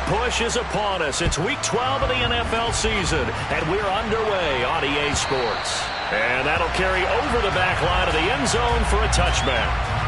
push is upon us. It's Week 12 of the NFL season, and we're underway on EA Sports. And that'll carry over the back line of the end zone for a touchback.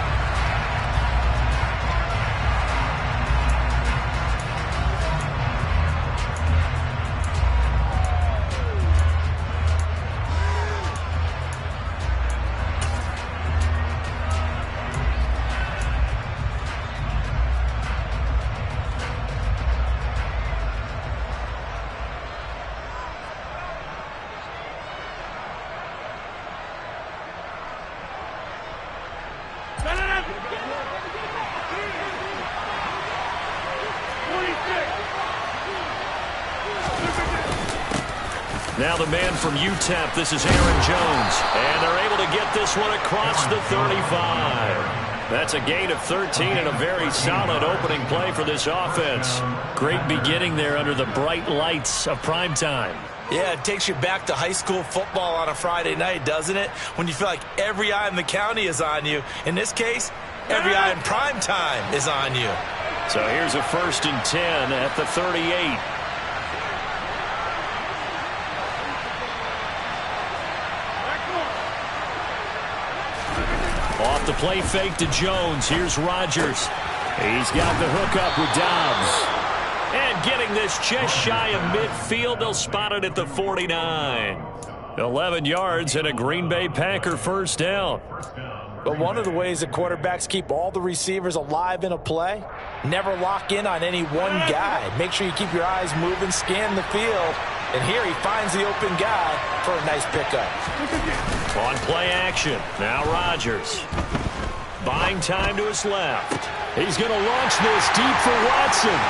Now the man from UTEP, this is Aaron Jones. And they're able to get this one across the 35. That's a gain of 13 and a very solid opening play for this offense. Great beginning there under the bright lights of primetime. Yeah, it takes you back to high school football on a Friday night, doesn't it? When you feel like every eye in the county is on you. In this case, every eye in primetime is on you. So here's a 1st and 10 at the 38. Off the play fake to Jones. Here's Rodgers. He's got the hook up with Dobbs. And getting this just shy of midfield. They'll spot it at the 49. 11 yards and a Green Bay Packer first down. But one of the ways that quarterbacks keep all the receivers alive in a play, never lock in on any one guy. Make sure you keep your eyes moving, scan the field. And here he finds the open guy for a nice pickup. On play action. Now Rodgers. Buying time to his left. He's going to launch this deep for Watson.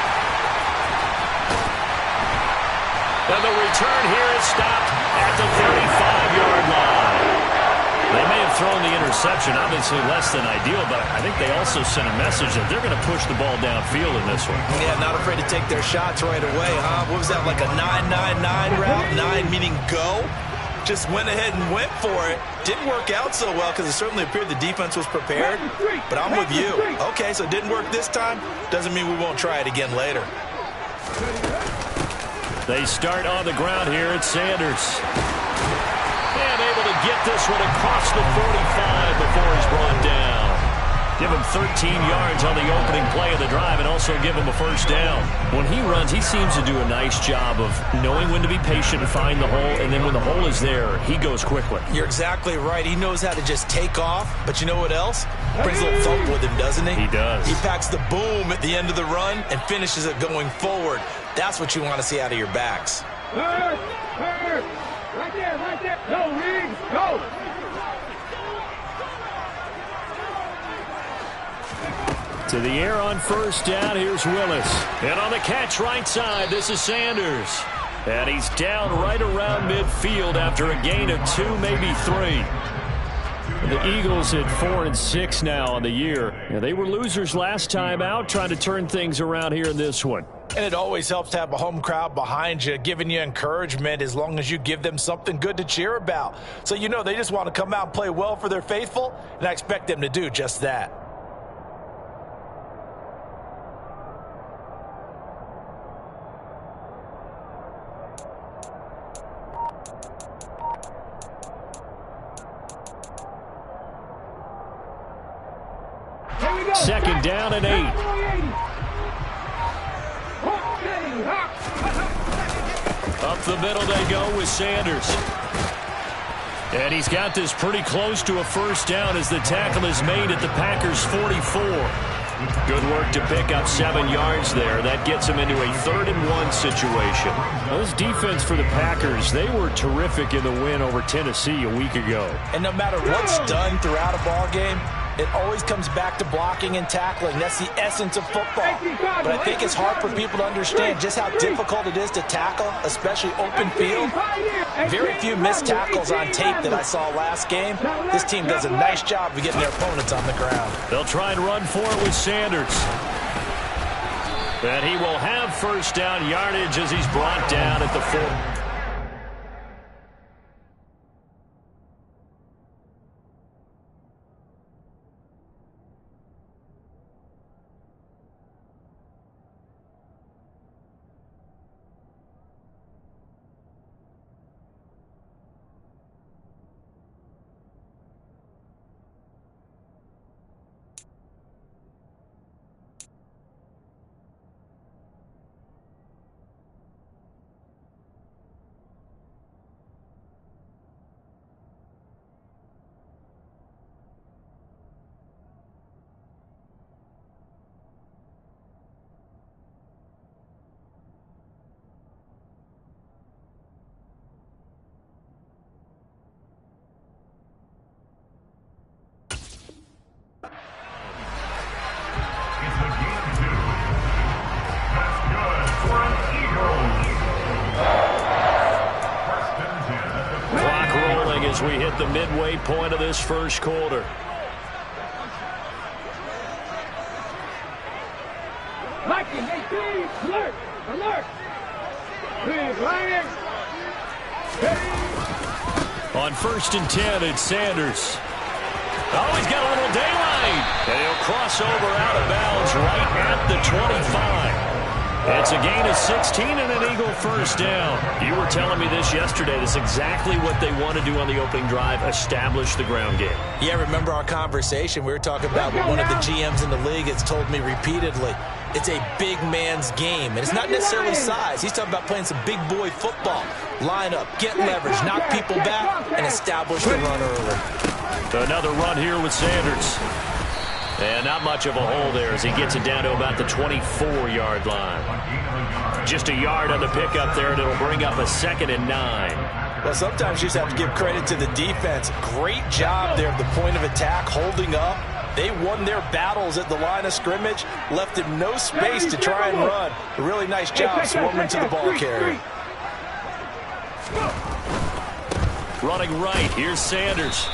And the return here is stopped at the 35-yard line. They may have thrown the interception, obviously less than ideal, but I think they also sent a message that they're going to push the ball downfield in this one. Yeah, not afraid to take their shots right away, huh? What was that, like a 9-9-9 route? 9 meaning go? Just went ahead and went for it. Didn't work out so well because it certainly appeared the defense was prepared. But I'm with you. Okay, so it didn't work this time. Doesn't mean we won't try it again later. They start on the ground here at Sanders. And able to get this one across the 45 before he's brought down. Give him 13 yards on the opening play of the drive and also give him a first down. When he runs, he seems to do a nice job of knowing when to be patient and find the hole, and then when the hole is there, he goes quickly. You're exactly right. He knows how to just take off, but you know what else? Brings a little thump with him, doesn't he? He does. He packs the boom at the end of the run and finishes it going forward. That's what you want to see out of your backs. Right there. Go, Reed, go. To the air on first down, here's Willis. And on the catch right side, this is Sanders. And he's down right around midfield after a gain of 2, maybe 3. The Eagles at 4-6 now on the year. They were losers last time out, trying to turn things around here in this one. And it always helps to have a home crowd behind you, giving you encouragement as long as you give them something good to cheer about. So you know they just want to come out and play well for their faithful, and I expect them to do just that. Second down and 8. Up the middle they go with Sanders. And he's got this pretty close to a first down as the tackle is made at the Packers' 44. Good work to pick up 7 yards there. That gets him into a 3rd and 1 situation. Well, this defense for the Packers, they were terrific in the win over Tennessee a week ago. And no matter what's done throughout a ball game, it always comes back to blocking and tackling. That's the essence of football. But I think it's hard for people to understand just how difficult it is to tackle, especially open field. Very few missed tackles on tape that I saw last game. This team does a nice job of getting their opponents on the ground. They'll try and run for it with Sanders. And he will have first down yardage as he's brought down at the 4. the midway point of this first quarter. Alert! Alert! On 1st and 10, it's Sanders. Oh, he's got a little daylight. And he'll cross over out of bounds right at the 25. It's a gain of 16 and an Eagle first down. You were telling me this yesterday. That's exactly what they want to do on the opening drive, establish the ground game. Yeah, remember our conversation. We were talking about what one of the GMs in the league has told me repeatedly. It's a big man's game, and it's not necessarily size. He's talking about playing some big boy football. Line up, get leverage, knock people back, and establish the run early. Another run here with Sanders. And not much of a hole there as he gets it down to about the 24-yard line. Just a yard on the pickup there, and it'll bring up a 2nd and 9. Well, sometimes you just have to give credit to the defense. Great job there at the point of attack, holding up. They won their battles at the line of scrimmage, left him no space to try and run. A really nice job swarming to the ball carrier. Running right, here's Sanders.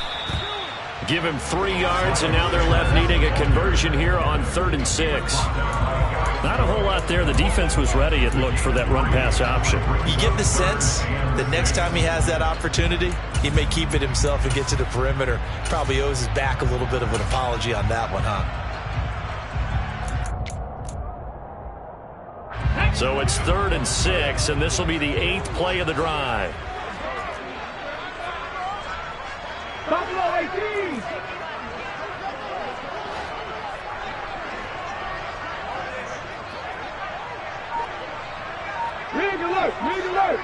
Give him 3 yards, and now they're left needing a conversion here on 3rd and 6. Not a whole lot there. The defense was ready, it looked, for that run-pass option. You get the sense that next time he has that opportunity, he may keep it himself and get to the perimeter. Probably owes his back a little bit of an apology on that one, huh? So it's 3rd and 6, and this will be the 8th play of the drive. Buffalo 18! Rig alert! Rig alert!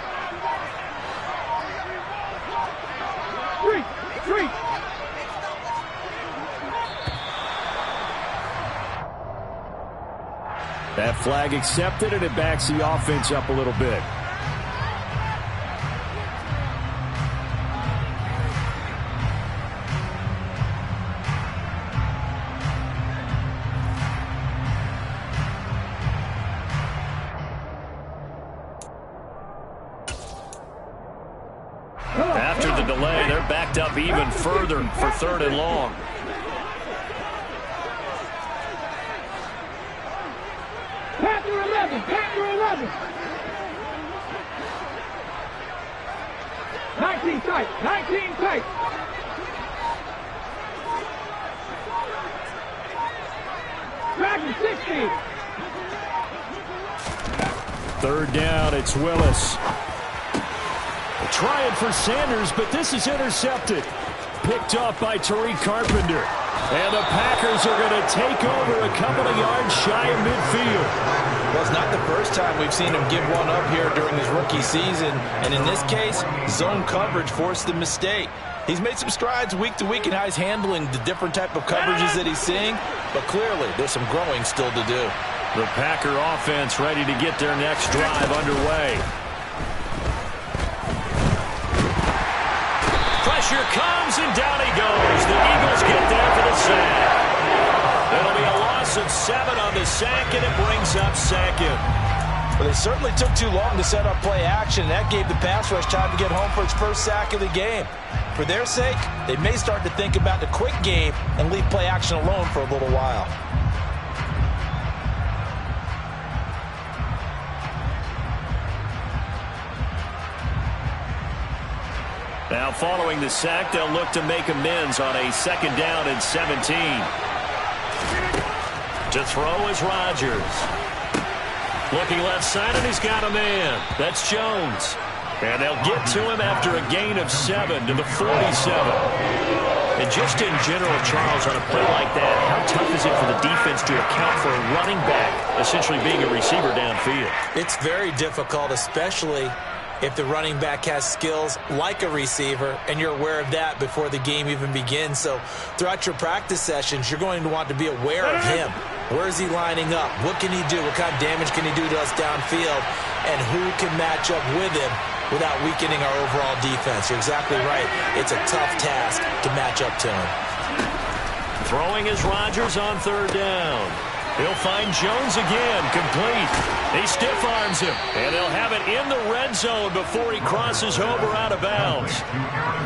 Street! Street! That flag accepted, and it backs the offense up a little bit. After the delay, they're backed up even further for 3rd and long. Panther 11! Panther 11! 19 tight! 19 tight! Dragon 16! 3rd down, it's Willis. Trying for Sanders, but this is intercepted. Picked off by Tariq Carpenter. And the Packers are going to take over a couple of yards shy of midfield. Well, it's not the first time we've seen him give one up here during his rookie season. And in this case, zone coverage forced the mistake. He's made some strides week to week in how he's handling the different type of coverages that he's seeing. But clearly, there's some growing still to do. The Packer offense ready to get their next drive underway. Pressure comes, and down he goes. The Eagles get there for the sack. It'll be a loss of 7 on the sack, and it brings up 2nd. Well, they certainly took too long to set up play action. That gave the pass rush time to get home for its first sack of the game. For their sake, they may start to think about the quick game and leave play action alone for a little while. Now following the sack, they'll look to make amends on a 2nd down and 17. To throw is Rodgers. Looking left side, and he's got a man. That's Jones. And they'll get to him after a gain of 7 to the 47. And just in general, Charles, on a play like that, how tough is it for the defense to account for a running back essentially being a receiver downfield? It's very difficult, especially if the running back has skills like a receiver, and you're aware of that before the game even begins. So throughout your practice sessions, you're going to want to be aware of him. Where is he lining up? What can he do? What kind of damage can he do to us downfield? And who can match up with him without weakening our overall defense? You're exactly right. It's a tough task to match up to him. Throwing is Rodgers on 3rd down. He'll find Jones again, complete. He stiff arms him, and they'll have it in the red zone before he crosses over out of bounds.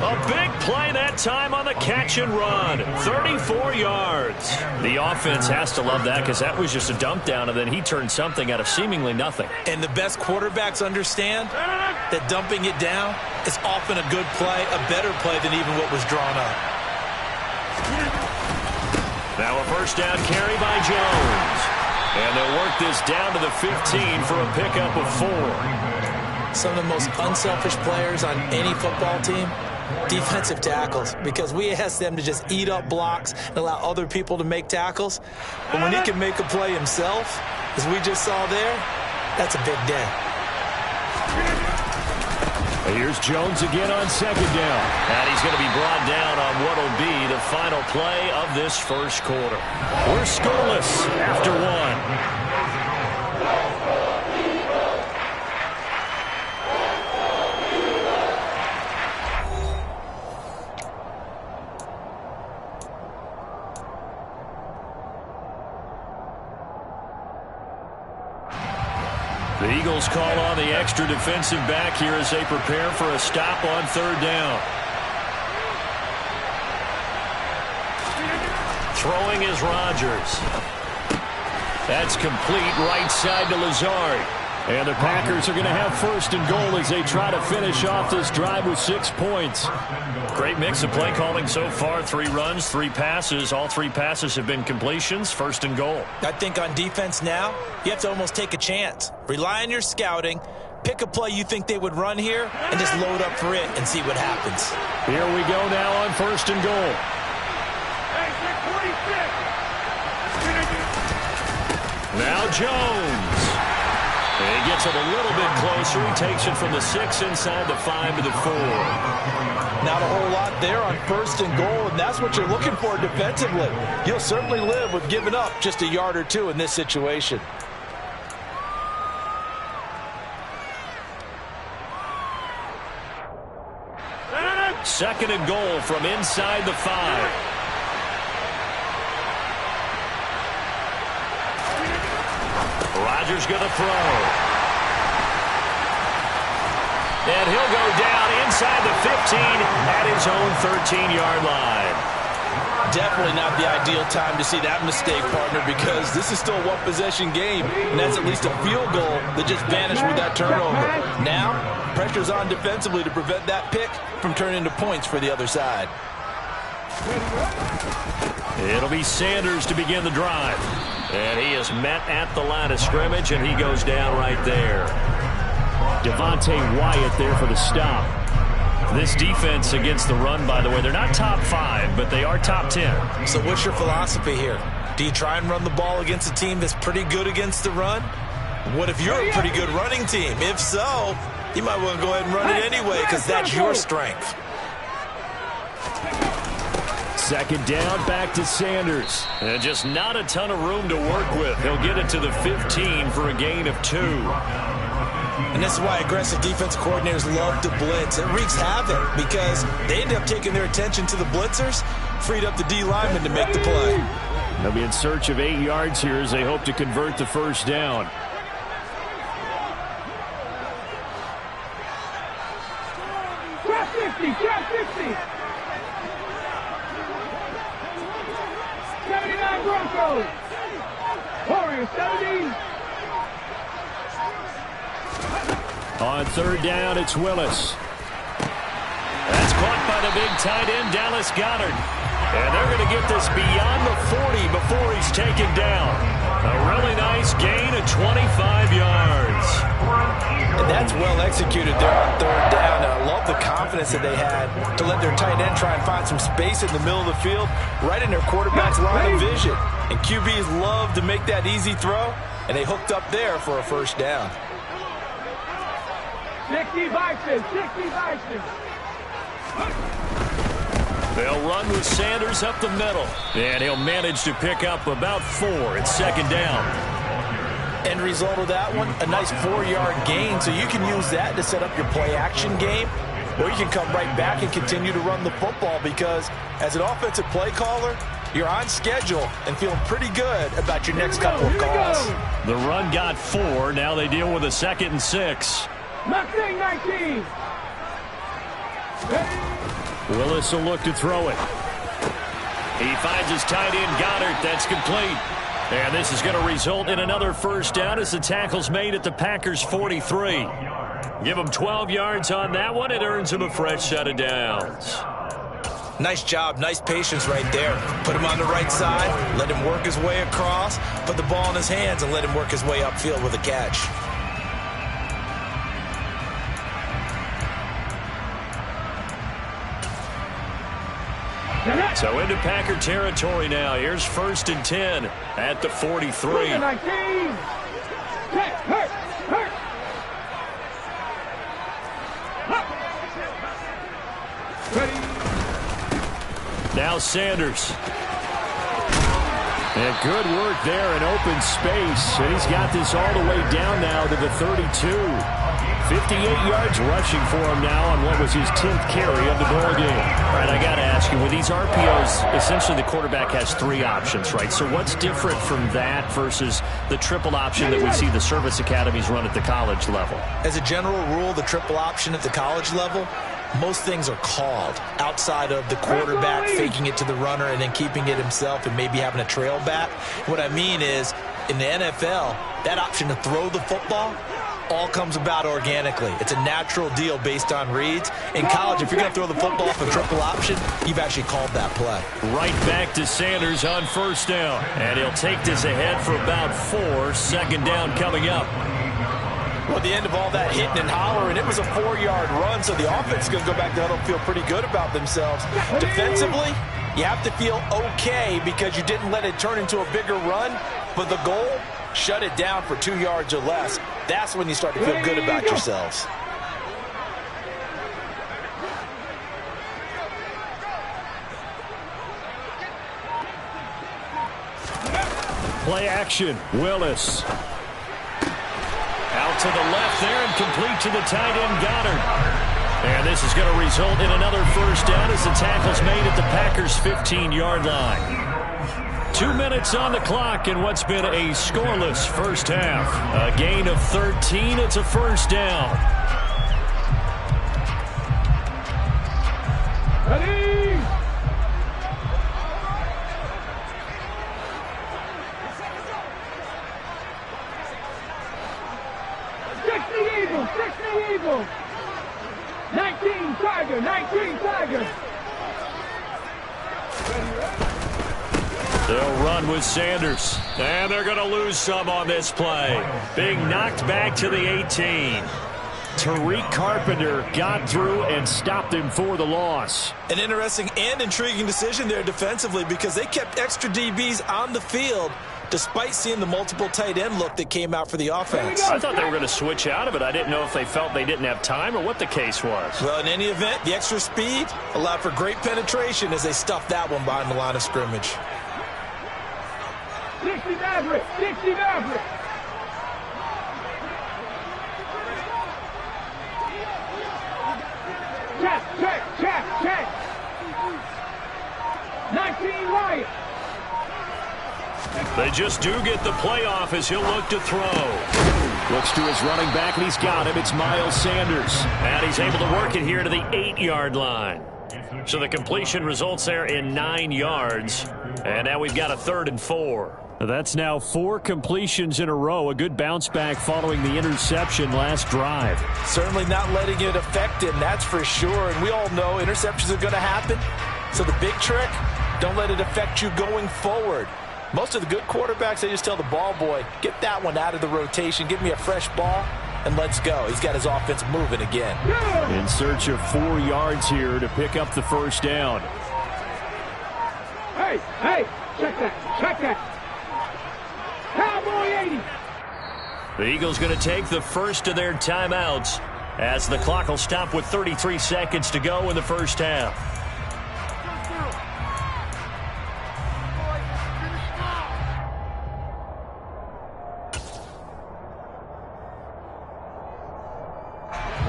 A big play that time on the catch and run, 34 yards. The offense has to love that because that was just a dump down, and then he turned something out of seemingly nothing. And the best quarterbacks understand that dumping it down is often a good play, a better play than even what was drawn up. Now a first down carry by Jones. And they'll work this down to the 15 for a pickup of 4. Some of the most unselfish players on any football team, defensive tackles, because we ask them to just eat up blocks and allow other people to make tackles. But when he can make a play himself, as we just saw there, that's a big day. Here's Jones again on second down. And he's going to be brought down on what will be the final play of this first quarter. We're scoreless after 1. The Eagles call on the extra defensive back here as they prepare for a stop on third down. Throwing is Rodgers. That's complete right side to Lazard. And the Packers are going to have first and goal as they try to finish off this drive with 6 points. Great mix of play calling so far. 3 runs, 3 passes. All 3 passes have been completions. First and goal. I think on defense now, you have to almost take a chance. Rely on your scouting. Pick a play you think they would run here and just load up for it and see what happens. Here we go now on first and goal. Now Jones. He gets it a little bit closer. He takes it from the 6 inside the 5 to the 4. Not a whole lot there on first and goal, and that's what you're looking for defensively. You'll certainly live with giving up just a yard or 2 in this situation. Second and goal from inside the 5. Rodgers going to throw. And he'll go down inside the 15 at his own 13-yard line. Definitely not the ideal time to see that mistake, partner, because this is still a one-possession game, and that's at least a field goal that just vanished with that turnover. Now, pressure's on defensively to prevent that pick from turning into points for the other side. It'll be Sanders to begin the drive. And he is met at the line of scrimmage, and he goes down right there. Devontae Wyatt there for the stop. This defense against the run, by the way, they're not top 5, but they are top 10. So what's your philosophy here? Do you try and run the ball against a team that's pretty good against the run? What if you're a pretty good running team? If so, you might want to go ahead and run it anyway because that's your strength. Second down, back to Sanders. And just not a ton of room to work with. He'll get it to the 15 for a gain of 2. And this is why aggressive defense coordinators love to blitz. It wreaks havoc because they end up taking their attention to the blitzers, freed up the D lineman to make the play. They'll be in search of 8 yards here as they hope to convert the first down. Trap 50, trap 50. 79 Broncos. Warriors 70. On third down, it's Willis. That's caught by the big tight end, Dallas Goedert. And they're going to get this beyond the 40 before he's taken down. A really nice gain of 25 yards. And that's well executed there on third down. And I love the confidence that they had to let their tight end try and find some space in the middle of the field, right in their quarterback's line of vision. And QBs love to make that easy throw, and they hooked up there for a first down. 60 Vikings, 60 Vikings. They'll run with Sanders up the middle. And he'll manage to pick up about 4 at second down. End result of that one, a nice 4-yard gain. So you can use that to set up your play-action game, or you can come right back and continue to run the football because as an offensive play caller, you're on schedule and feeling pretty good about your next couple of calls. The run got 4. Now they deal with a 2nd and 6. Mustang 19. Willis will look to throw it. He finds his tight end, Goddard. That's complete. And this is going to result in another first down as the tackle's made at the Packers' 43. Give him 12 yards on that one. It earns him a fresh set of downs. Nice job. Nice patience right there. Put him on the right side. Let him work his way across. Put the ball in his hands and let him work his way upfield with a catch. So into Packer territory now. Here's 1st and 10 at the 43. Now Sanders. And good work there in open space. And he's got this all the way down now to the 32. 58 yards rushing for him now on what was his 10th carry of the ball game. All right, I got to ask you, with these RPOs, essentially the quarterback has 3 options, right? So what's different from that versus the triple option that we see the service academies run at the college level? As a general rule, the triple option at the college level, most things are called outside of the quarterback faking it to the runner and then keeping it himself and maybe having a trail back. What I mean is, in the NFL, that option to throw the football all comes about organically. It's a natural deal based on reads. In college, if you're going to throw the football off a triple option, you've actually called that play. Right back to Sanders on 1st down. And he'll take this ahead for about 4. 2nd down coming up. Well, at the end of all that hitting and hollering, it was a 4-yard run, so the offense is going to go back to huddle and feel pretty good about themselves. Defensively, you have to feel okay because you didn't let it turn into a bigger run, but the goal, shut it down for 2 yards or less. That's when you start to feel good about yourselves. Play action. Willis. Out to the left there and complete to the tight end, Goddard. And this is going to result in another first down as the tackle's made at the Packers' 15-yard line. 2 minutes on the clock in what's been a scoreless first half. A gain of 13. It's a first down. Ready? Eagles. 19 Tiger. They'll run with Sanders. And they're going to lose some on this play. Being knocked back to the 18. Tariq Carpenter got through and stopped him for the loss. An interesting and intriguing decision there defensively because they kept extra DBs on the field despite seeing the multiple tight end look that came out for the offense. I thought they were going to switch out of it. I didn't know if they felt they didn't have time or what the case was. Well, in any event, the extra speed allowed for great penetration as they stuffed that one behind the line of scrimmage. 60 Maverick. Check. 19 Wyatt. They just do get the playoff as he'll look to throw. Looks to his running back, and he's got him. It's Miles Sanders. And he's able to work it here to the 8-yard line. So the completion results there in 9 yards. And now we've got a 3rd and 4. That's now 4 completions in a row. A good bounce back following the interception last drive. Certainly not letting it affect him, that's for sure. And we all know interceptions are going to happen. So the big trick, don't let it affect you going forward. Most of the good quarterbacks, they just tell the ball boy, get that one out of the rotation, give me a fresh ball, and let's go. He's got his offense moving again. In search of 4 yards here to pick up the first down. Hey, check that. Cowboy 80. The Eagles going to take the first of their timeouts as the clock will stop with 33 seconds to go in the first half.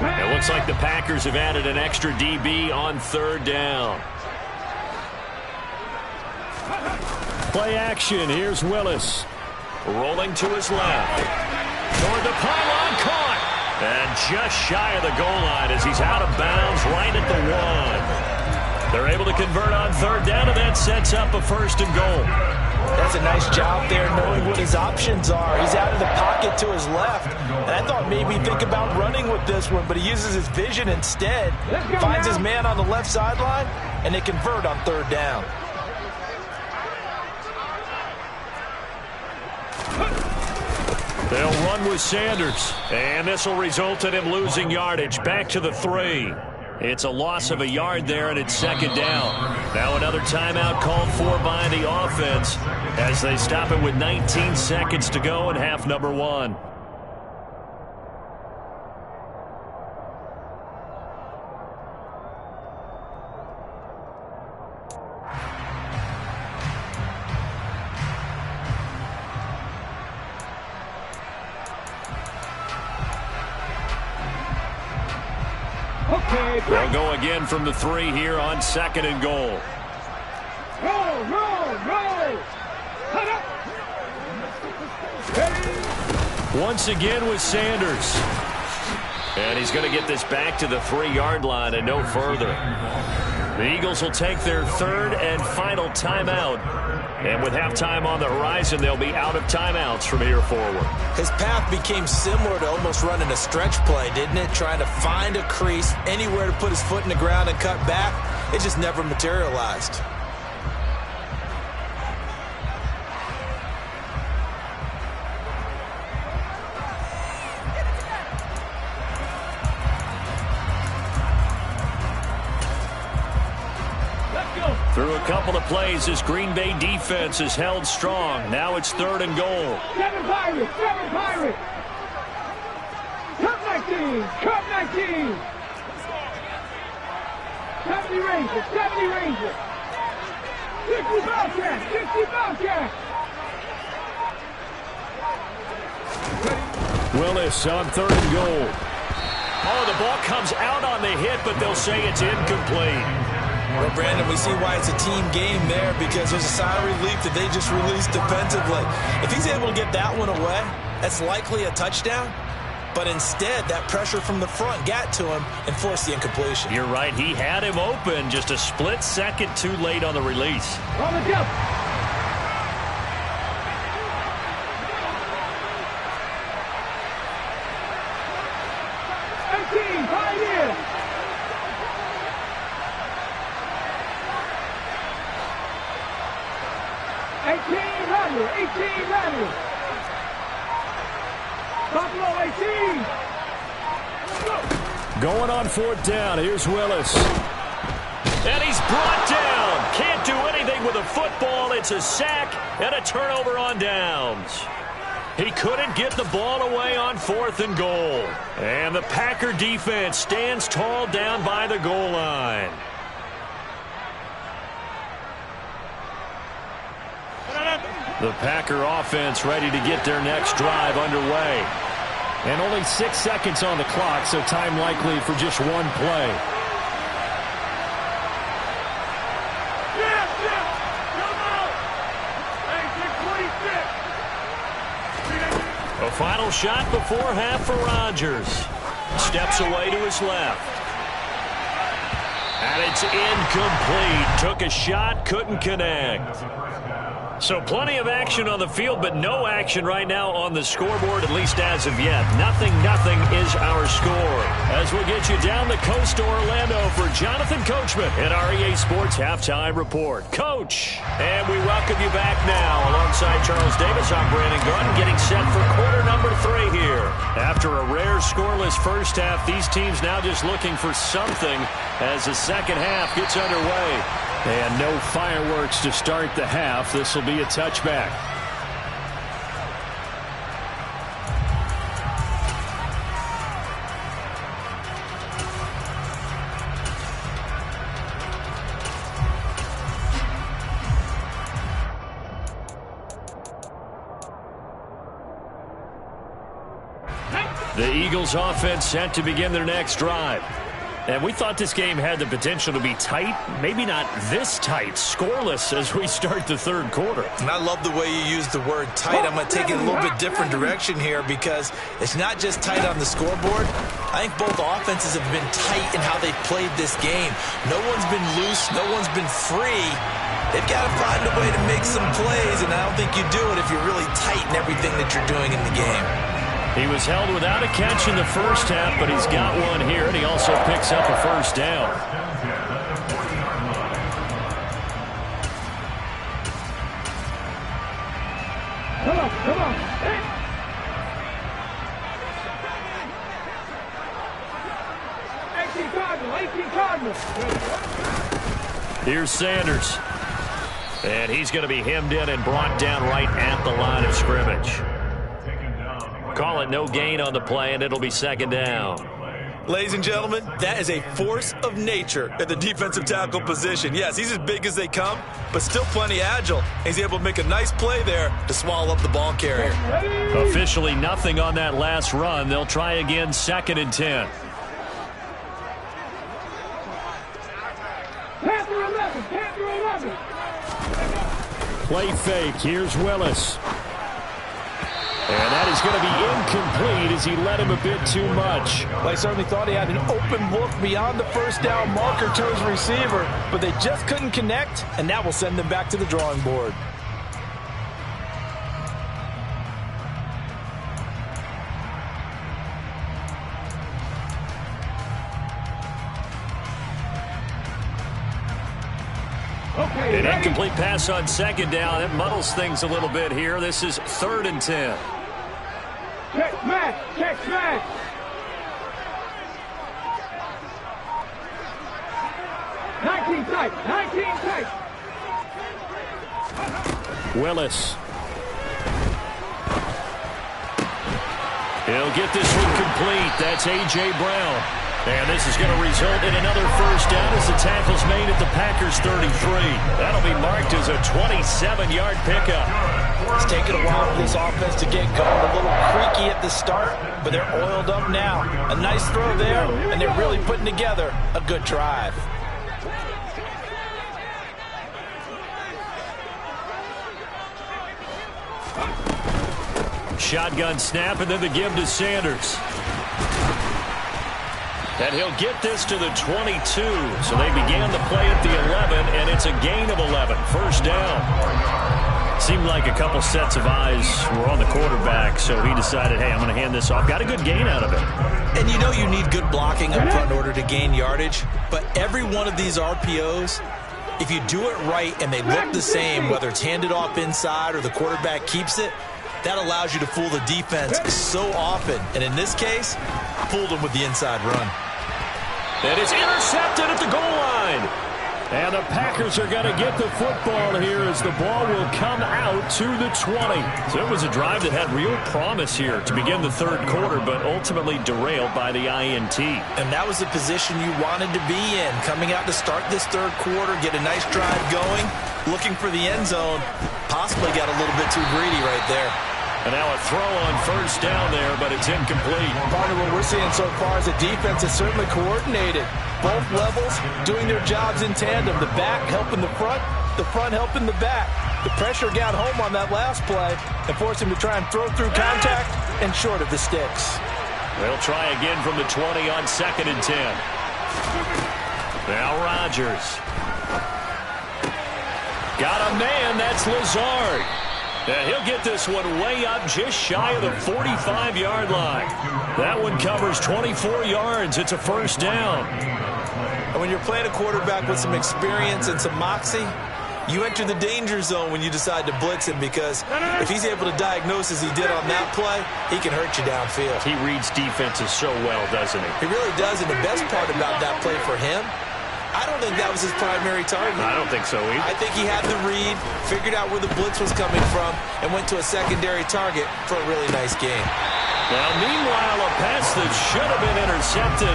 It looks like the Packers have added an extra DB on 3rd down. Play action. Here's Willis. Rolling to his left. Toward the pylon, caught. And just shy of the goal line as he's out of bounds right at the 1. They're able to convert on third down, and that sets up a 1st and goal. That's a nice job there knowing what his options are. He's out of the pocket to his left. And I thought maybe he'd think about running with this one, but he uses his vision instead. Finds his man on the left sideline, and they convert on third down. They'll run with Sanders, and this will result in him losing yardage back to the 3. It's a loss of a yard there, and it's 2nd down. Now another timeout called for by the offense as they stop it with 19 seconds to go in half number 1. They'll go again from the 3 here on 2nd and goal. Roll, roll, roll. Cut up. Once again with Sanders. And he's going to get this back to the 3-yard line and no further. The Eagles will take their 3rd and final timeout. And with halftime on the horizon, they'll be out of timeouts from here forward. His path became similar to almost running a stretch play, didn't it? Trying to find a crease, anywhere to put his foot in the ground and cut back. It just never materialized. Through a couple of plays, this Green Bay defense is held strong. Now it's 3rd and goal. 7 Pirates, 7 Pirates. Cup 19, Cup 19. 70 Rangers, 70 Rangers. 60 Bobcats, 60 Bobcats. Willis on 3rd and goal. Oh, the ball comes out on the hit, but they'll say it's incomplete. Well, Brandon, we see why it's a team game there because there's a sigh of relief that they just released defensively. If he's able to get that one away, that's likely a touchdown. But instead, that pressure from the front got to him and forced the incompletion. You're right. He had him open just a split second too late on the release. On the jump. Going on 4th down. Here's Willis. And he's brought down. Can't do anything with a football. It's a sack and a turnover on downs. He couldn't get the ball away on 4th and goal. And the Packer defense stands tall down by the goal line. The Packer offense ready to get their next drive underway. And only 6 seconds on the clock, so time likely for just one play. A final shot before half for Rodgers. Steps away to his left. And it's incomplete. Took a shot, couldn't connect. So plenty of action on the field, but no action right now on the scoreboard, at least as of yet. 0-0 is our score. As we get you down the coast to Orlando for Jonathan Coachman at our EA Sports Halftime Report. Coach, and we welcome you back now. Alongside Charles Davis, I'm Brandon Gunn, getting set for quarter number 3 here. After a rare scoreless first half, these teams now just looking for something as the second half gets underway. And no fireworks to start the half. This will be a touchback. The Eagles offense set to begin their next drive. And we thought this game had the potential to be tight, maybe not this tight, scoreless as we start the third quarter. And I love the way you use the word tight. I'm going to take it a little bit different direction here because it's not just tight on the scoreboard. I think both offenses have been tight in how they've played this game. No one's been loose. No one's been free. They've got to find a way to make some plays, and I don't think you do it if you're really tight in everything that you're doing in the game. He was held without a catch in the first half, but he's got one here, and he also picks up a first down. Come on, come on. Hey. 18 Cardinals. Here's Sanders. And he's going to be hemmed in and brought down right at the line of scrimmage. Call it no gain on the play, and it'll be second down. Ladies and gentlemen, that is a force of nature at the defensive tackle position. Yes, he's as big as they come, but still plenty agile. He's able to make a nice play there to swallow up the ball carrier. Officially nothing on that last run. They'll try again, 2nd and 10. Panther 11, Panther 11. Play fake. Here's Willis. And that is going to be incomplete as he led him a bit too much. Well, I certainly thought he had an open look beyond the first down marker to his receiver, but they just couldn't connect, and that will send them back to the drawing board. An incomplete pass on 2nd down. That muddles things a little bit here. This is 3rd and 10. Check smash, check smash. Nineteen tight. Willis. He'll get this one complete. That's A.J. Brown. And this is going to result in another first down as the tackle's made at the Packers 33. That'll be marked as a 27-yard pickup. It's taken a while for this offense to get going. A little creaky at the start, but they're oiled up now. A nice throw there, and they're really putting together a good drive. Shotgun snap, and then the give to Sanders. And he'll get this to the 22. So they began the play at the 11, and it's a gain of 11. First down. Seemed like a couple sets of eyes were on the quarterback, so he decided, hey, I'm going to hand this off. Got a good gain out of it. And you know you need good blocking up front in order to gain yardage, but every one of these RPOs, if you do it right and they look the same, whether it's handed off inside or the quarterback keeps it, that allows you to fool the defense so often. And in this case, fooled them with the inside run. And it's intercepted at the goal line. And the Packers are going to get the football here as the ball will come out to the 20. So it was a drive that had real promise here to begin the third quarter, but ultimately derailed by the INT. And that was the position you wanted to be in. Coming out to start this third quarter, get a nice drive going, looking for the end zone. Possibly got a little bit too greedy right there. And now a throw on first down there, but it's incomplete. Part of what we're seeing so far is the defense is certainly coordinated. Both levels doing their jobs in tandem. The back helping the front helping the back. The pressure got home on that last play and forced him to try and throw through contact and short of the sticks. They'll try again from the 20 on 2nd and 10. Now Rodgers. Got a man, that's Lazard. And he'll get this one way up just shy of the 45-yard line. That one covers 24 yards. It's a first down. And when you're playing a quarterback with some experience and some moxie, you enter the danger zone when you decide to blitz him, because if he's able to diagnose as he did on that play, he can hurt you downfield. He reads defenses so well, doesn't he? He really does, and the best part about that play for him, I don't think that was his primary target. I don't think so either. I think he had the read, figured out where the blitz was coming from, and went to a secondary target for a really nice gain. Now, meanwhile, a pass that should have been intercepted,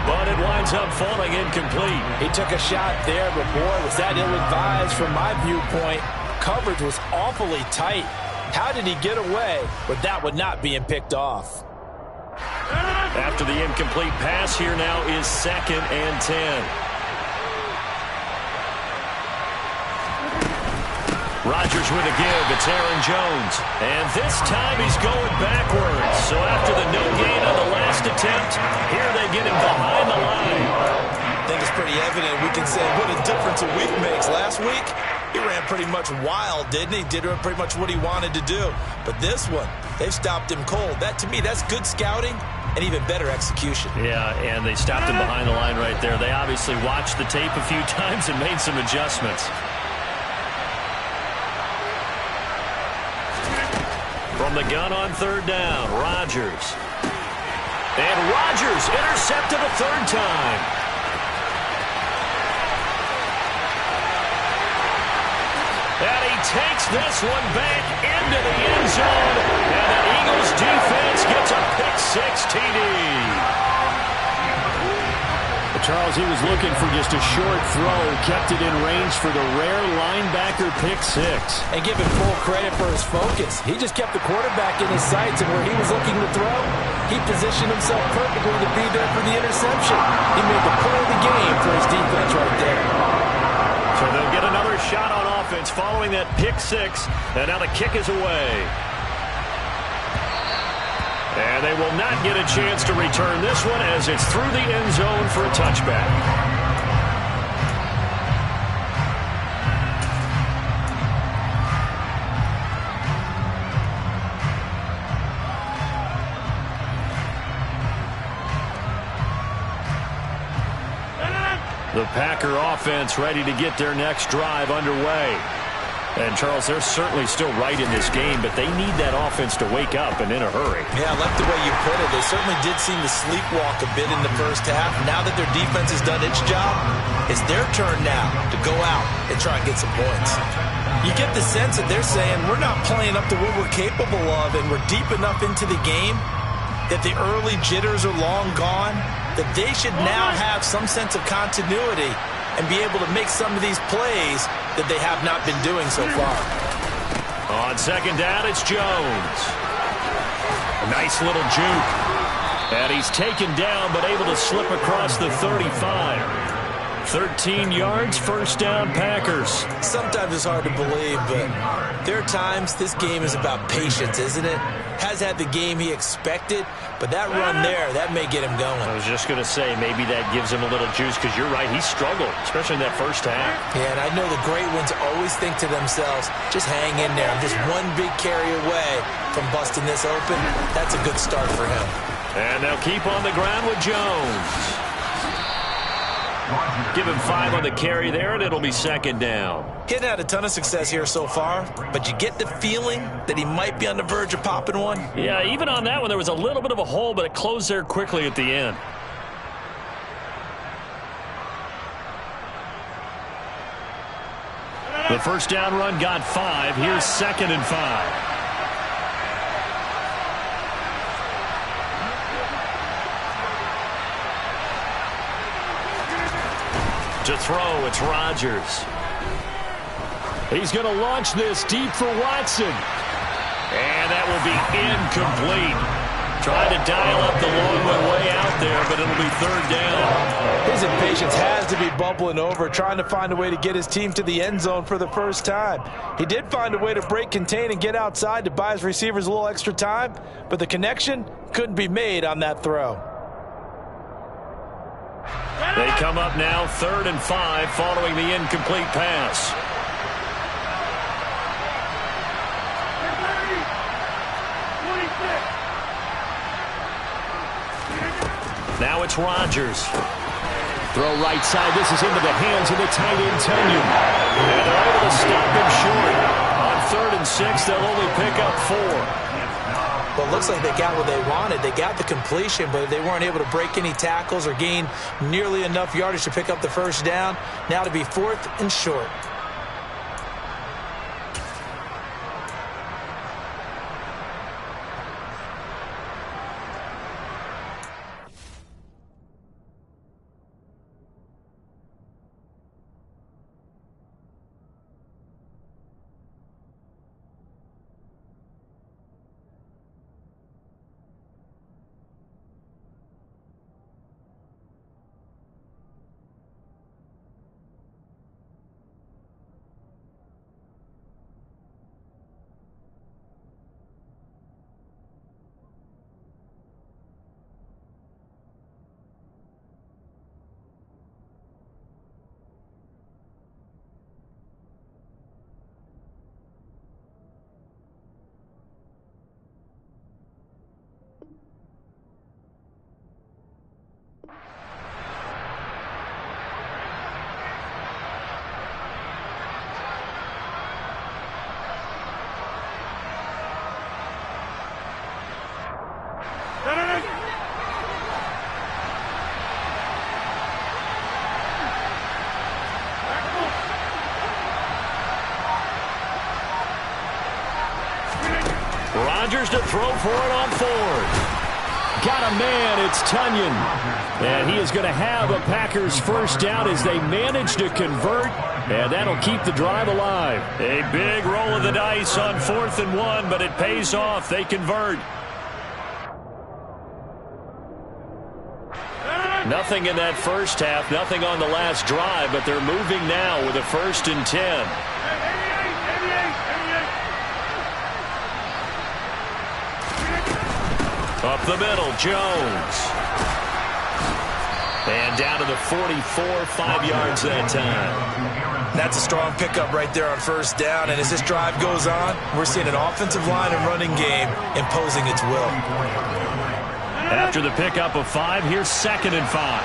but it winds up falling incomplete. He took a shot there, but boy, was that ill-advised from my viewpoint. Coverage was awfully tight. How did he get away with that one not being picked off? After the incomplete pass, here now is 2nd and 10. Rodgers with a give. It's Aaron Jones. And this time he's going backwards. So after the no gain on the last attempt, here they get him behind the line. I think it's pretty evident. We can say what a difference a week makes. Last week, he ran pretty much wild, didn't he? Did pretty much what he wanted to do. But this one, they've stopped him cold. That, to me, that's good scouting and even better execution. Yeah, and they stopped him behind the line right there. They obviously watched the tape a few times and made some adjustments. From the gun on 3rd down, Rodgers. And Rodgers intercepted a 3rd time. And he takes this one back into the end zone. And the Eagles defense gets a pick-6 TD. Charles, he was looking for just a short throw, kept it in range for the rare linebacker pick-6. And give him full credit for his focus. He just kept the quarterback in his sights, and where he was looking to throw, he positioned himself perfectly to be there for the interception. He made the play of the game for his defense right there. So they'll get another shot on offense following that pick-6, and now the kick is away. And they will not get a chance to return this one as it's through the end zone for a touchback. The Packer offense ready to get their next drive underway. And, Charles, they're certainly still right in this game, but they need that offense to wake up and in a hurry. Yeah, I like the way you put it. They certainly did seem to sleepwalk a bit in the first half. Now that their defense has done its job, it's their turn now to go out and try and get some points. You get the sense that they're saying we're not playing up to what we're capable of, and we're deep enough into the game that the early jitters are long gone, that they should now have some sense of continuity and be able to make some of these plays that they have not been doing so far. On 2nd down, it's Jones. A nice little juke. And he's taken down, but able to slip across the 35. 13 yards, 1st down, Packers. Sometimes it's hard to believe, but there are times this game is about patience, isn't it? Has had the game he expected, but that run there, that may get him going. I was just going to say, maybe that gives him a little juice, because you're right, he struggled, especially in that first half. Yeah, and I know the great ones always think to themselves, just hang in there. I'm just one big carry away from busting this open. That's a good start for him. And they'll keep on the ground with Jones. Give him 5 on the carry there, and it'll be 2nd down. He hasn't had a ton of success here so far, but you get the feeling that he might be on the verge of popping one. Yeah, even on that one, there was a little bit of a hole, but it closed there quickly at the end. The 1st down run got 5. Here's 2nd and 5. To throw, it's Rodgers. He's going to launch this deep for Watson. And that will be incomplete. Trying to dial up the long way out there, but it'll be 3rd down. His impatience has to be bubbling over, trying to find a way to get his team to the end zone for the first time. He did find a way to break contain and get outside to buy his receivers a little extra time, but the connection couldn't be made on that throw. They come up now 3rd and 5 following the incomplete pass. Now it's Rodgers. Throw right side. This is into the hands of the tight end, Tunyon. And they're able to stop him short. On 3rd and 6, they'll only pick up 4. Well, it looks like they got what they wanted. They got the completion, but they weren't able to break any tackles or gain nearly enough yardage to pick up the 1st down. Now to be 4th and short. Rodgers to throw for it on fourth. Got a man, it's Tunyon. And he is going to have a Packers first down as they manage to convert, and that'll keep the drive alive. A big roll of the dice on 4th and 1, but it pays off. They convert. Nothing in that first half, nothing on the last drive, but they're moving now with a 1st and 10. Up the middle, Jones. And down to the 44, 5 yards that time. That's a strong pickup right there on first down, and as this drive goes on, we're seeing an offensive line and running game imposing its will. After the pickup of 5, here's 2nd and 5.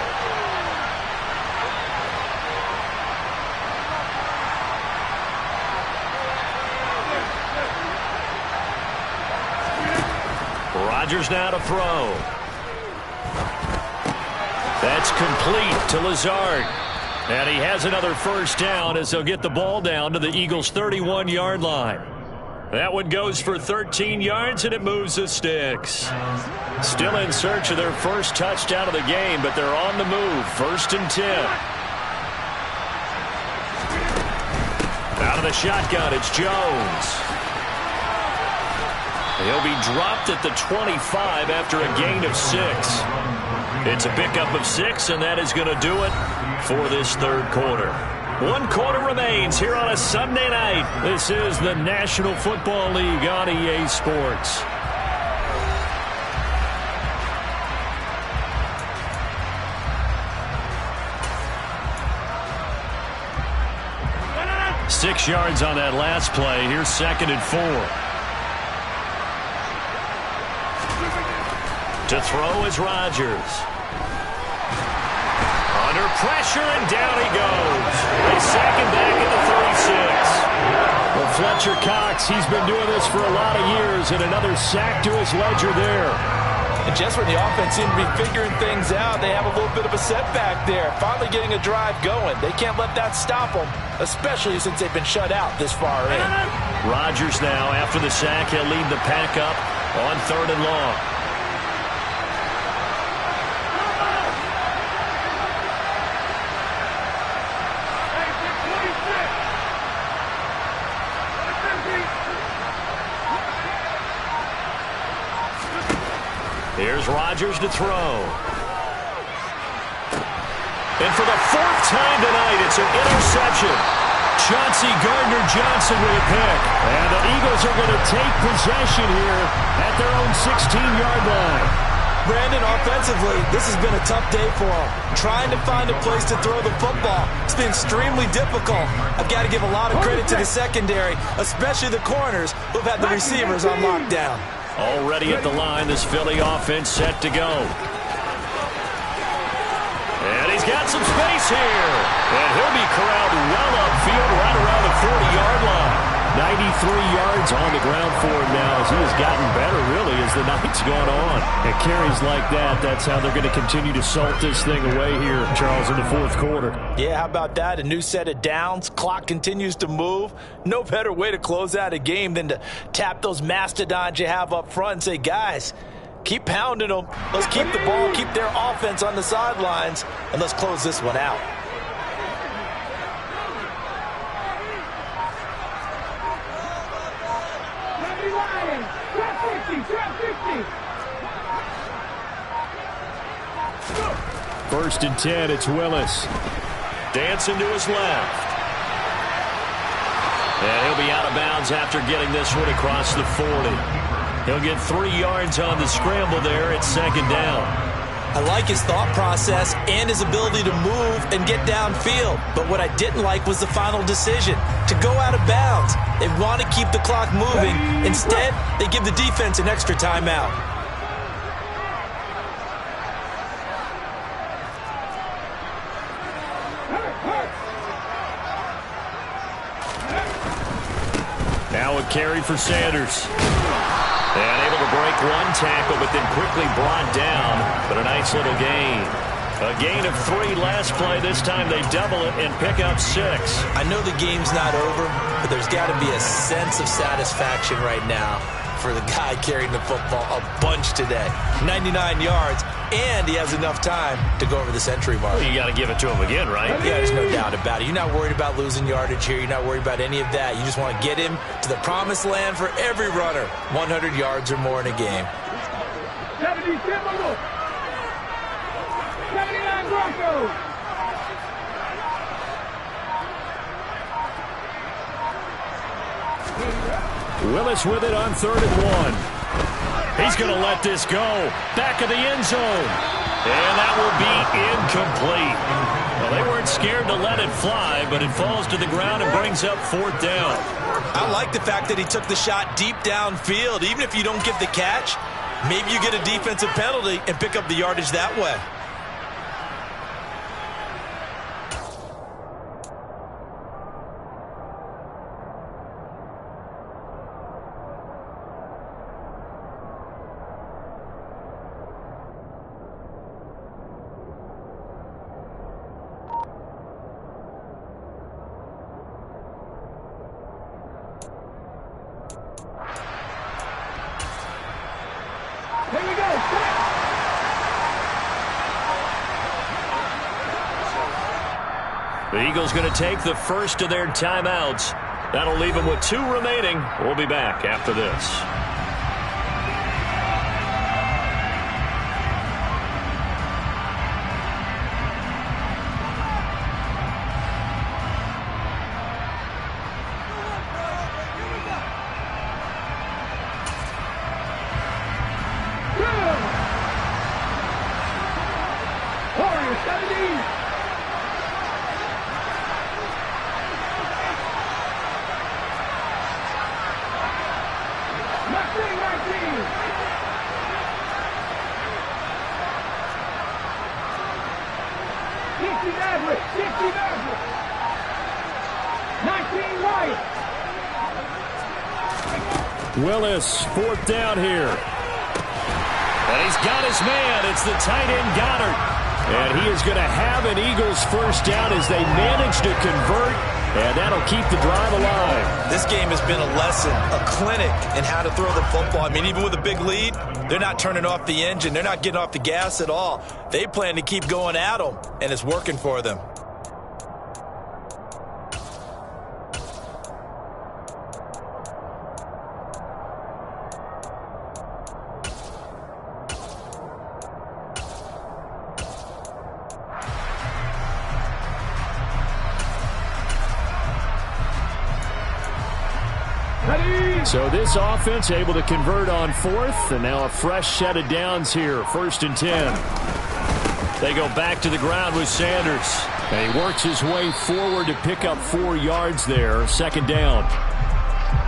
Rodgers now to throw. That's complete to Lazard. And he has another first down as they'll get the ball down to the Eagles' 31-yard line. That one goes for 13 yards, and it moves the sticks. Still in search of their first touchdown of the game, but they're on the move. 1st and 10. Out of the shotgun, it's Jones. He'll be dropped at the 25 after a gain of 6. It's a pickup of 6, and that is going to do it for this 3rd quarter. 1 quarter remains here on a Sunday night. This is the National Football League on EA Sports. Six yards on that last play. Here's 2nd and 4. To throw is Rodgers. Under pressure, and down he goes. They sack him back at the 36. Well, Fletcher Cox, he's been doing this for a lot of years, and another sack to his ledger there. And just when the offense seemed to be figuring things out, they have a little bit of a setback there. Finally getting a drive going. They can't let that stop them, especially since they've been shut out this far in. Rodgers now, after the sack, he'll lead the pack up on 3rd and long. Here's Rodgers to throw. And for the 4th time tonight, it's an interception. Chauncey Gardner-Johnson with a pick. And the Eagles are going to take possession here at their own 16-yard line. Brandon, offensively, this has been a tough day for them. Trying to find a place to throw the football. It's been extremely difficult. I've got to give a lot of credit to the secondary, especially the corners who've had the receivers on lockdown. Already at the line, this Philly offense set to go. And he's got some space here. And he'll be corralled well upfield right around the 40-yard line. 93 yards on the ground for him now as he has gotten better, really, as the night's gone on. And carries like that, that's how they're going to continue to salt this thing away here, Charles, in the 4th quarter. Yeah, how about that? A new set of downs. Clock continues to move. No better way to close out a game than to tap those mastodons you have up front and say, guys, keep pounding them. Let's keep the ball, keep their offense on the sidelines, and let's close this one out. First and 10, it's Willis. Dancing to his left. And he'll be out of bounds after getting this one across the 40. He'll get 3 yards on the scramble there. It's 2nd down. I like his thought process and his ability to move and get downfield. But what I didn't like was the final decision, to go out of bounds. They want to keep the clock moving. Instead, they give the defense an extra timeout. Now a carry for Sanders. And able to break 1 tackle, but then quickly brought down. But a nice little gain. A gain of 3 last play. This time they double it and pick up 6. I know the game's not over, but there's got to be a sense of satisfaction right now. for the guy carrying the football a bunch today. 99 yards, and he has enough time to go over the century mark. Well, you got to give it to him again, right? Yeah, there's no doubt about it. You're not worried about losing yardage here. You're not worried about any of that. You just want to get him to the promised land for every runner. 100 yards or more in a game. 79 Broncos. Willis with it on 3rd and 1. He's going to let this go. Back of the end zone. And that will be incomplete. Well, they weren't scared to let it fly, but it falls to the ground and brings up 4th down. I like the fact that he took the shot deep downfield. Even if you don't get the catch, maybe you get a defensive penalty and pick up the yardage that way. Here we go. The Eagles going to take the first of their timeouts. That'll leave them with 2 remaining. We'll be back after this. Willis, 4th down here. And he's got his man. It's the tight end, Goddard. And he is going to have an Eagles first down as they manage to convert. And that'll keep the drive alive. This game has been a lesson, a clinic in how to throw the football. I mean, even with a big lead, they're not turning off the engine. They're not getting off the gas at all. They plan to keep going at them, and it's working for them. So this offense able to convert on 4th, and now a fresh set of downs here, 1st and 10. They go back to the ground with Sanders. And he works his way forward to pick up 4 yards there, 2nd down.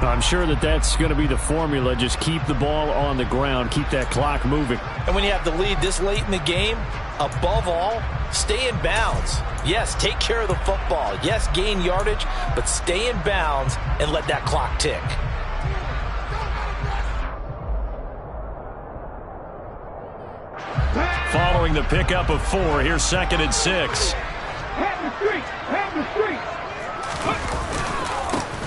I'm sure that that's going to be the formula. Just keep the ball on the ground, keep that clock moving. And when you have the lead this late in the game, above all, stay in bounds. Yes, take care of the football. Yes, gain yardage, but stay in bounds and let that clock tick. Following the pickup of 4, here's 2nd and 6.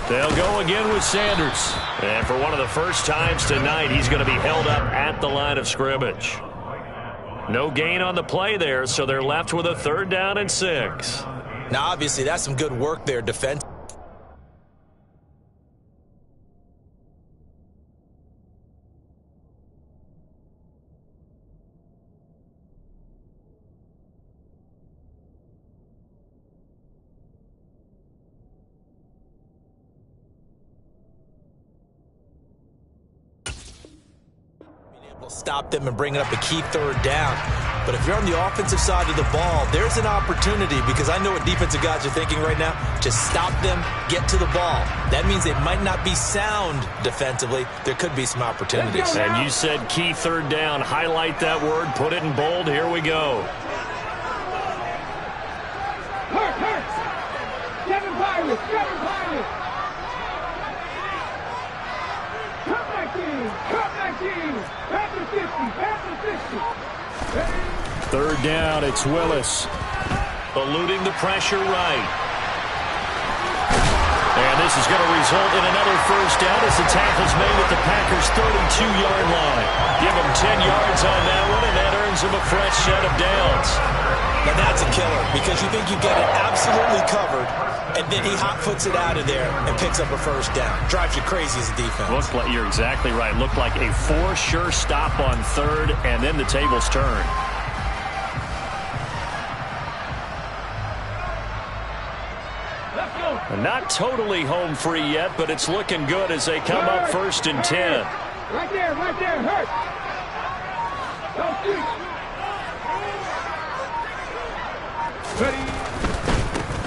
They'll go again with Sanders. And for one of the first times tonight, he's going to be held up at the line of scrimmage. No gain on the play there, so they're left with a 3rd down and 6. Now, obviously, that's some good work there, defense. Stop them and bring up a key 3rd down. But if you're on the offensive side of the ball, there's an opportunity, because I know what defensive guys are thinking right now. Just stop them, get to the ball. That means they might not be sound defensively. There could be some opportunities. And you said key 3rd down. Highlight that word, put it in bold. Here we go. Hurt. 7 Pirates. Cut my team. Panther 50. 3rd down, it's Willis. Eluding the pressure right. And And this is going to result in another first down as the tackle's made at the Packers' 32-yard line. Give them 10 yards on that one, and that earns them a fresh set of downs. Now that's a killer because you think you get it absolutely covered, and then he hot-foots it out of there and picks up a first down. Drives you crazy as a defense. Looked like, you're exactly right. Looked like a for-sure stop on third, and then the tables turn. Not totally home free yet, but it's looking good as they come up 1st and 10. Right there, hurt. Don't shoot. Ready.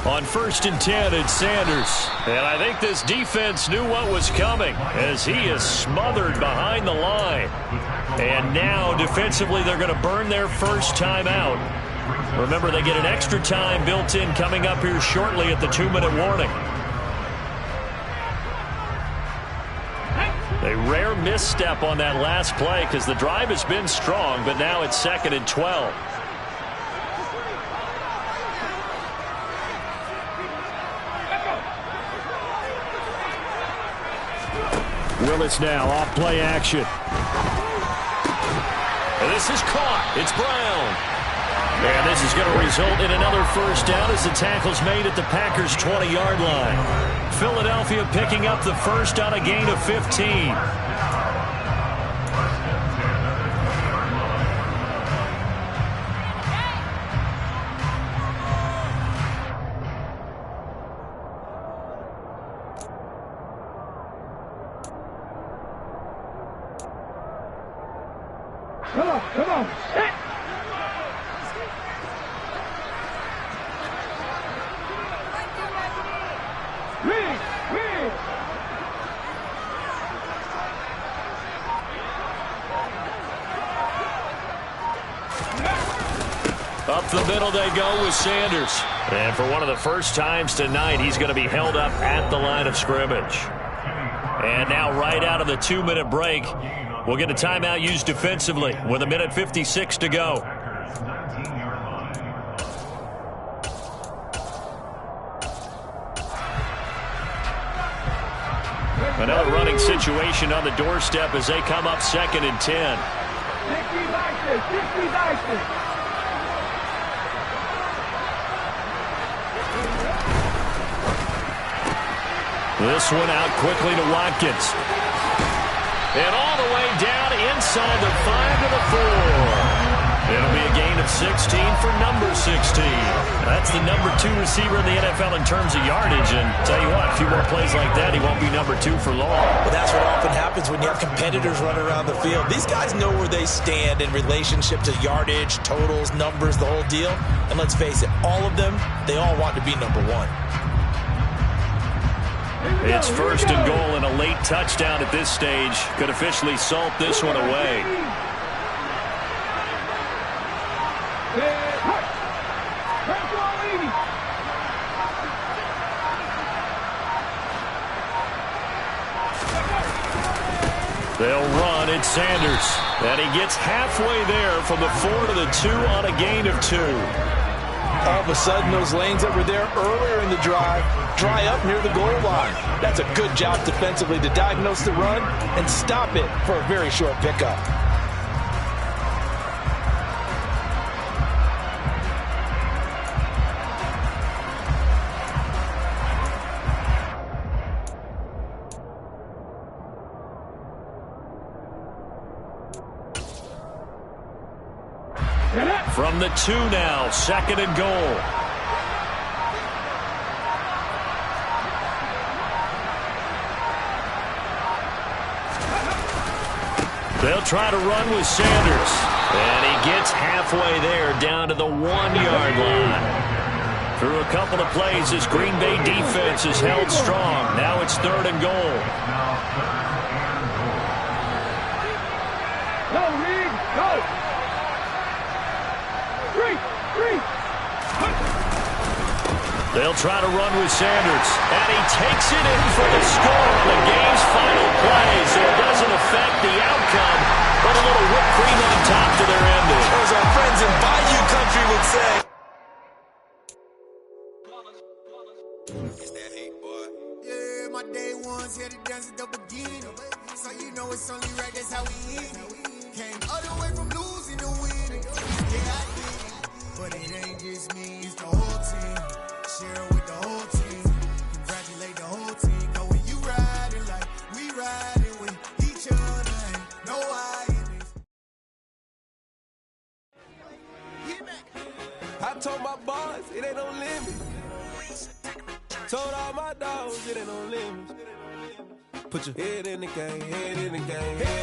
On 1st and 10, it's Sanders. And I think this defense knew what was coming as he is smothered behind the line. And now, defensively, they're going to burn their first time out. Remember, they get an extra time built in coming up here shortly at the 2-minute warning. A rare misstep on that last play because the drive has been strong, but now it's 2nd and 12. Willis now off play action. And this is caught. It's Brown. And this is going to result in another first down as the tackle's made at the Packers' 20-yard line. Philadelphia picking up the first on a gain of 15. Come on. Set. Up the middle they go with Sanders. And for one of the first times tonight, he's going to be held up at the line of scrimmage. And now right out of the 2-minute break, we'll get a timeout used defensively with 1:56 to go. Another running situation on the doorstep as they come up 2nd and 10. 60 This one out quickly to Watkins. And all the way down inside the 5 to the 4. It'll be a gain of 16 for number 16. That's the number 2 receiver in the NFL in terms of yardage. And tell you what, a few more plays like that, he won't be number 2 for long. Well, that's what often happens when you have competitors running around the field. These guys know where they stand in relationship to yardage, totals, numbers, the whole deal. And let's face it, all of them, they all want to be number 1. It's 1st and goal, and a late touchdown at this stage could officially salt this one away. They'll run. It's Sanders. And he gets halfway there from the 4 to the 2 on a gain of 2. All of a sudden, those lanes that were there earlier in the drive dry up near the goal line. That's a good job defensively to diagnose the run and stop it for a very short pickup. From the 2 now, 2nd and goal. They'll try to run with Sanders. And he gets halfway there down to the 1-yard line. Through a couple of plays, this Green Bay defense is held strong. Now it's 3rd and goal. Go, Reed, go. 3. They'll try to run with Sanders. And he takes it in for the score on the game's final play. So it doesn't affect the outcome, but a little whipped cream on top to their ending. As our friends in Bayou Country would say. It's that heat, boy. Yeah. dance at the beginning. So you know it's only right, that's how we hit it. Came all the way from losing to winning. Yeah, I did it. But it ain't just me, it's the whole team. Share it with the whole team. Congratulate the whole team. Know when you riding like we riding with each other. Ain't no hiding this. I told my boys, it ain't no limit. Told all my dogs, it ain't no limit. Put your head in the game, head in the game, head